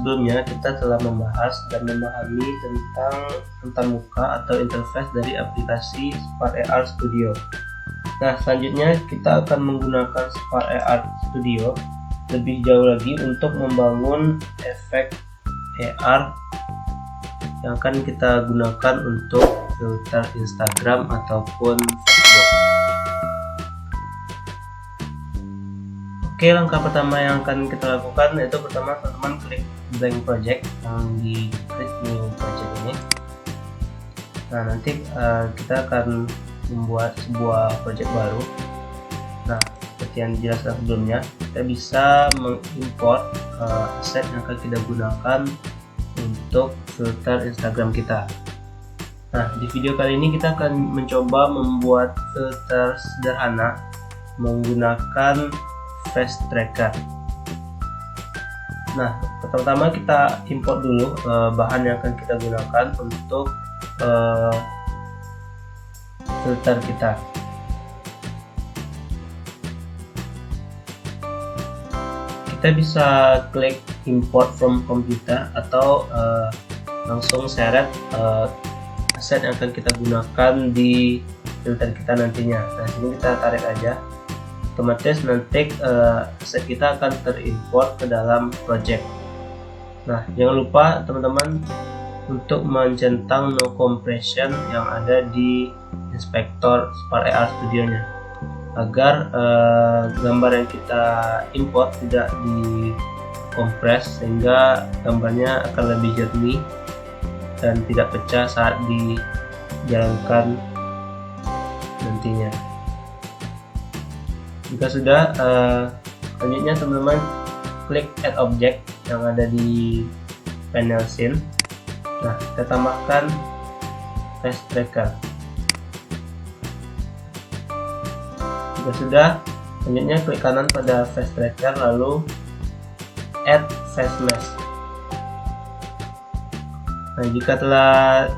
sebelumnya kita telah membahas dan memahami tentang antarmuka atau interface dari aplikasi Spark AR Studio. Nah, selanjutnya kita akan menggunakan Spark AR Studio lebih jauh lagi untuk membangun efek AR yang akan kita gunakan untuk filter Instagram ataupun Facebook. Oke, langkah pertama yang akan kita lakukan yaitu pertama teman-teman klik blank project yang di klik new project ini. Nah, nanti kita akan membuat sebuah project baru. Nah, seperti yang dijelaskan sebelumnya, kita bisa mengimport aset yang akan kita gunakan untuk filter Instagram kita. Nah, di video kali ini kita akan mencoba membuat filter sederhana menggunakan face tracker. Nah, pertama kita import dulu bahan yang akan kita gunakan untuk filter kita. Kita bisa klik import from computer atau langsung seret aset yang akan kita gunakan di filter kita nantinya. Nah, sini kita tarik aja, otomatis nanti aset kita akan terimport ke dalam project. Nah, jangan lupa teman-teman untuk mencentang no compression yang ada di inspektor Spark AR Studio nya, agar gambar yang kita import tidak dikompres sehingga gambarnya akan lebih jernih dan tidak pecah saat dijalankan nantinya. Jika sudah, selanjutnya teman-teman klik add object yang ada di panel scene. Nah, kita tambahkan face tracker. Jika sudah, selanjutnya klik kanan pada face tracker lalu add face mesh. Nah, jika telah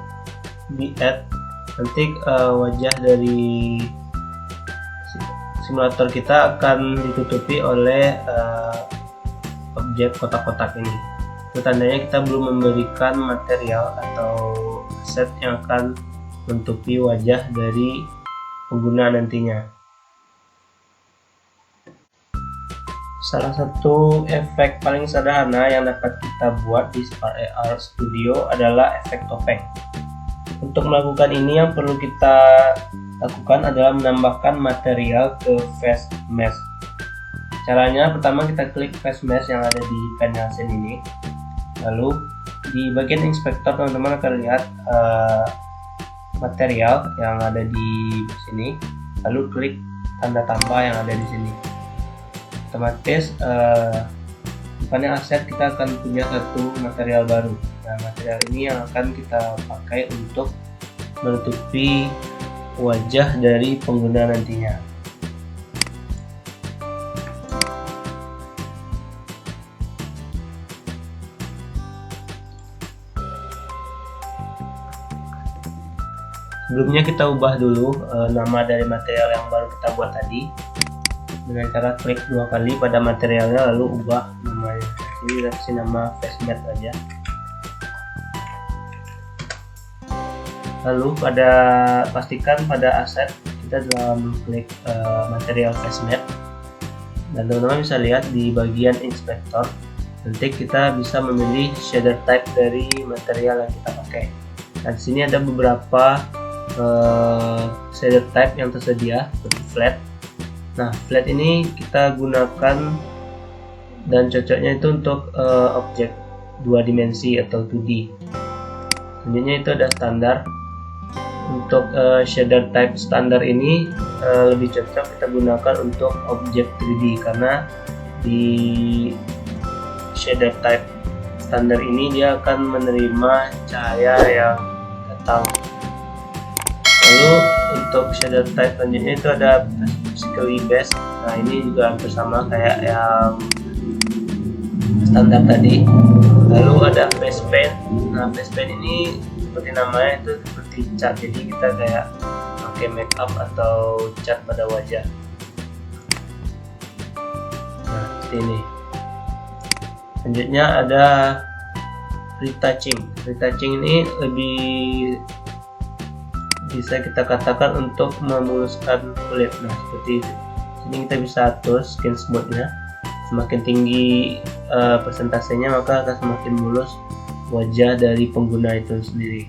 di add, nanti wajah dari simulator kita akan ditutupi oleh objek kotak-kotak ini. Itu tandanya kita belum memberikan material atau aset yang akan menutupi wajah dari pengguna nantinya. Salah satu efek paling sederhana yang dapat kita buat di Spark AR Studio adalah efek topeng. Untuk melakukan ini yang perlu kita lakukan adalah menambahkan material ke face mesh. Caranya pertama kita klik face mesh yang ada di panel scene ini. Lalu di bagian inspektor teman-teman akan lihat material yang ada di sini. Lalu klik tanda tambah yang ada di sini. Otomatis di panel aset kita akan punya satu material baru. Nah, material ini yang akan kita pakai untuk menutupi wajah dari pengguna nantinya. Sebelumnya kita ubah dulu nama dari material yang baru kita buat tadi dengan cara klik dua kali pada materialnya lalu ubah namanya. Ini kita kasih nama face matte aja. Lalu pastikan pada aset kita dalam klik material face matte, dan teman-teman bisa lihat di bagian inspektor nanti kita bisa memilih shader type dari material yang kita pakai. Dan di sini ada beberapa shader type yang tersedia seperti flat. Nah, flat ini kita gunakan dan cocoknya itu untuk objek 2 dimensi atau 2D. Selanjutnya itu ada standar. Untuk shader type standar ini lebih cocok kita gunakan untuk objek 3D karena di shader type standar ini dia akan menerima cahaya yang datang. Lalu untuk shader type selanjutnya itu ada physically based. Nah, ini juga hampir sama kayak yang standar tadi. Lalu ada face paint. Nah, face paint ini seperti namanya itu seperti cat, jadi kita kayak pakai make up atau cat pada wajah. Nah, seperti ini. Selanjutnya ada Retouching ini lebih bisa kita katakan untuk memuluskan kulit. Nah, seperti ini kita bisa atur skin smooth-nya. Semakin tinggi persentasenya, maka akan semakin mulus wajah dari pengguna itu sendiri.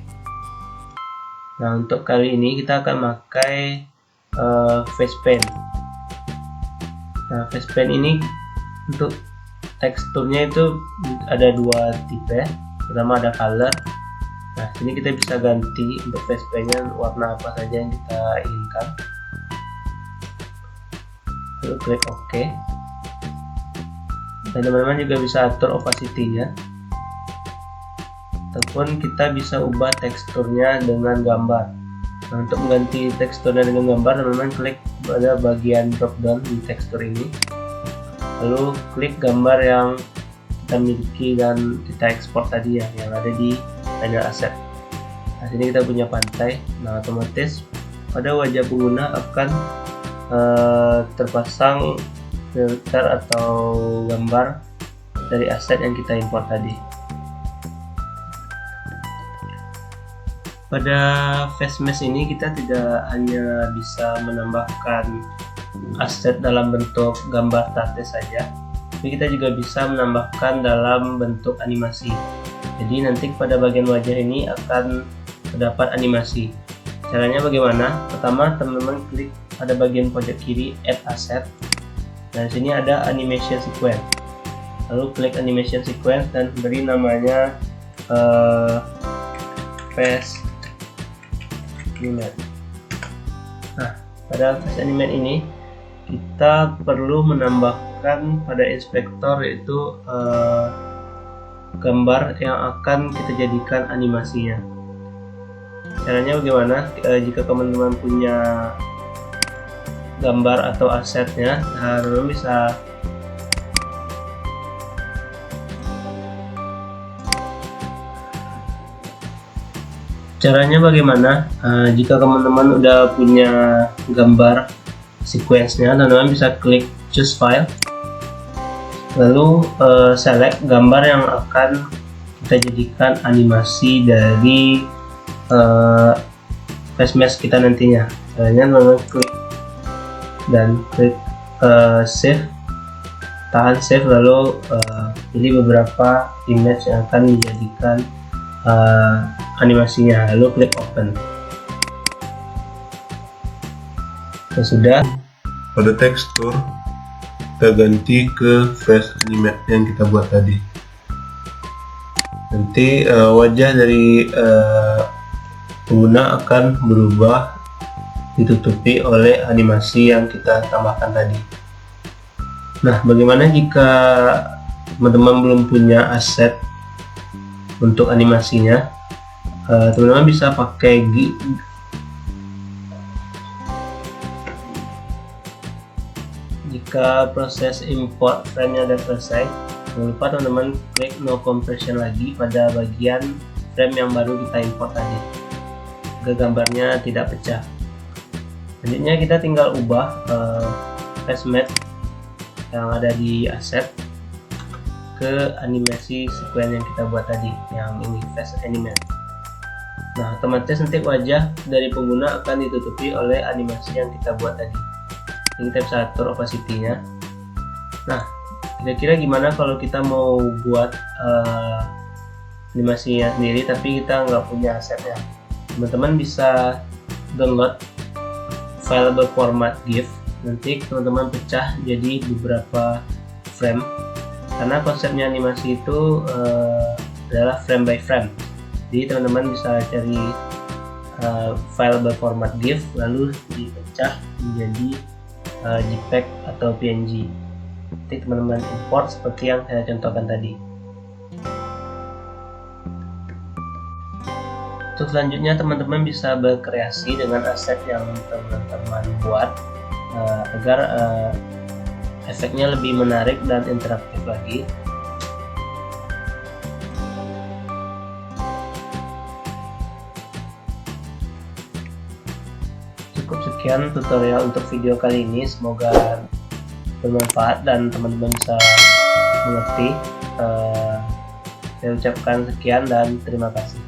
Nah, untuk kali ini kita akan pakai face paint. Nah, face paint ini untuk teksturnya itu ada dua tipe. Pertama ada color. Nah, sini kita bisa ganti untuk face paintnya warna apa saja yang kita inginkan. Lalu klik OK. Dan teman-teman juga bisa atur opacity-nya. Ataupun kita bisa ubah teksturnya dengan gambar. Nah, untuk mengganti teksturnya dengan gambar, teman-teman klik pada bagian drop down di tekstur ini, lalu klik gambar yang kita miliki dan kita ekspor tadi ya, yang ada di Final Asset. Nah, sini kita punya pantai. Nah, otomatis pada wajah pengguna akan terpasang filter atau gambar dari aset yang kita import tadi. Pada face mesh ini kita tidak hanya bisa menambahkan aset dalam bentuk gambar statis saja, tapi kita juga bisa menambahkan dalam bentuk animasi. Jadi nanti pada bagian wajah ini akan terdapat animasi. Caranya bagaimana? Pertama, teman-teman klik pada bagian pojok kiri Add Asset. Nah, sini ada Animation Sequence. Lalu klik Animation Sequence dan beri namanya Face Animate. Nah, pada Face Animate ini kita perlu menambahkan pada inspektor, yaitu gambar yang akan kita jadikan animasinya. Caranya bagaimana? Jika teman-teman punya gambar atau asetnya, teman-teman bisa caranya bagaimana? Jika teman-teman udah punya gambar sequence-nya, teman-teman bisa klik choose file, lalu select gambar yang akan kita jadikan animasi dari face mesh kita nantinya. Caranya teman-teman klik dan klik save, tahan save, lalu pilih beberapa image yang akan dijadikan animasinya, lalu klik open. Ya sudah. Pada tekstur kita ganti ke face animate yang kita buat tadi. Nanti wajah dari pengguna akan berubah, ditutupi oleh animasi yang kita tambahkan tadi. Nah, bagaimana jika teman-teman belum punya aset untuk animasinya? Teman-teman bisa pakai jika proses import frame-nya sudah selesai, jangan lupa teman-teman klik no compression lagi pada bagian frame yang baru kita import tadi, agar gambarnya tidak pecah. Selanjutnya kita tinggal ubah face matte yang ada di aset ke animasi sequence yang kita buat tadi, yang ini face animate. Nah, otomatis nanti wajah dari pengguna akan ditutupi oleh animasi yang kita buat tadi. Ini kita bisa atur opacity-nya. Nah, kira-kira gimana kalau kita mau buat animasinya sendiri tapi kita nggak punya asetnya? Teman-teman bisa download file berformat GIF. Nanti teman-teman pecah jadi beberapa frame, karena konsepnya animasi itu adalah frame by frame. Jadi teman-teman bisa cari file berformat GIF lalu dipecah menjadi JPEG atau PNG. Nanti teman-teman import seperti yang saya contohkan tadi. Untuk selanjutnya, teman-teman bisa berkreasi dengan aset yang teman-teman buat agar efeknya lebih menarik dan interaktif lagi. Cukup sekian tutorial untuk video kali ini, semoga bermanfaat dan teman-teman bisa mengerti Saya ucapkan sekian dan terima kasih.